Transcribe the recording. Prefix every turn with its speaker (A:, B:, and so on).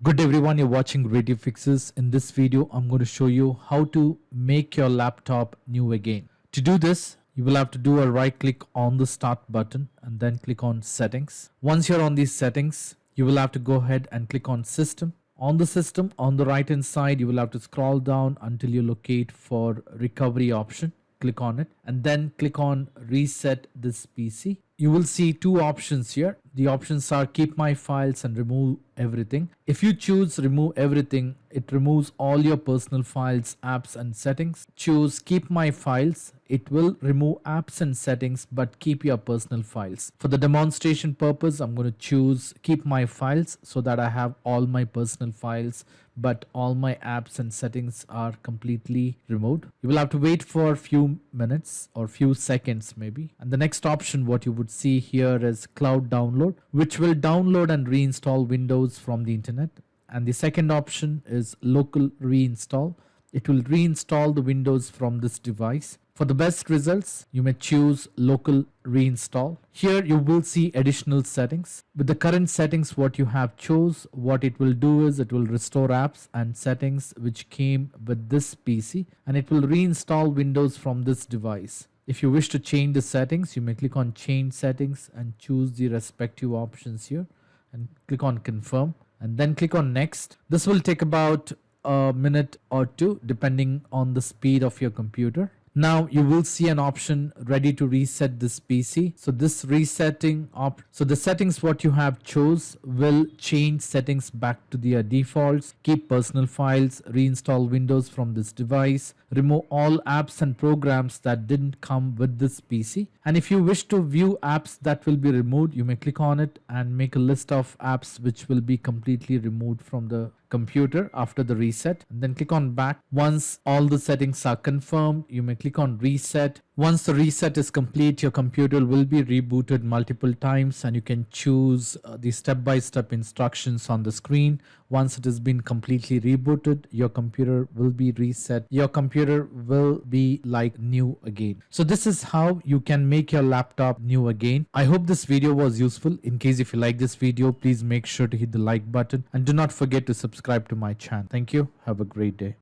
A: Good everyone, you're watching Radio Fixes. In this video, I'm going to show you how to make your laptop new again. To do this, you will have to do a right click on the start button and then click on settings. Once you're on these settings, you will have to go ahead and click on system. On the system, on the right hand side, you will have to scroll down until you locate for recovery option. Click on it and then click on reset this PC. You will see two options here. The options are keep my files and remove everything. If you choose remove everything, it removes all your personal files, apps and settings. Choose keep my files. It will remove apps and settings but keep your personal files. For the demonstration purpose, I'm going to choose keep my files so that I have all my personal files but all my apps and settings are completely removed. You will have to wait for a few minutes or few seconds maybe. And the next option what you would see here is cloud download, which will download and reinstall Windows from the internet. And the second option is local reinstall. It will reinstall the Windows from this device. For the best results, you may choose local reinstall. Here you will see additional settings. With the current settings what you have chose, what it will do is it will restore apps and settings which came with this PC and it will reinstall Windows from this device. If you wish to change the settings, you may click on change settings and choose the respective options here and click on confirm and then click on next. This will take about a minute or two depending on the speed of your computer. Now you will see an option ready to reset this PC. So this resetting so the settings what you have chose will change settings back to their defaults, keep personal files, reinstall Windows from this device, remove all apps and programs that didn't come with this PC. And if you wish to view apps that will be removed, you may click on it and make a list of apps which will be completely removed from the computer after the reset, and then click on back. Once all the settings are confirmed, you may click on reset. Once the reset is complete, your computer will be rebooted multiple times and you can choose the step-by-step instructions on the screen. Once it has been completely rebooted, your computer will be reset. Your computer will be like new again. So this is how you can make your laptop new again. I hope this video was useful. In case if you like this video, please make sure to hit the like button and do not forget to subscribe to my channel. Thank you. Have a great day.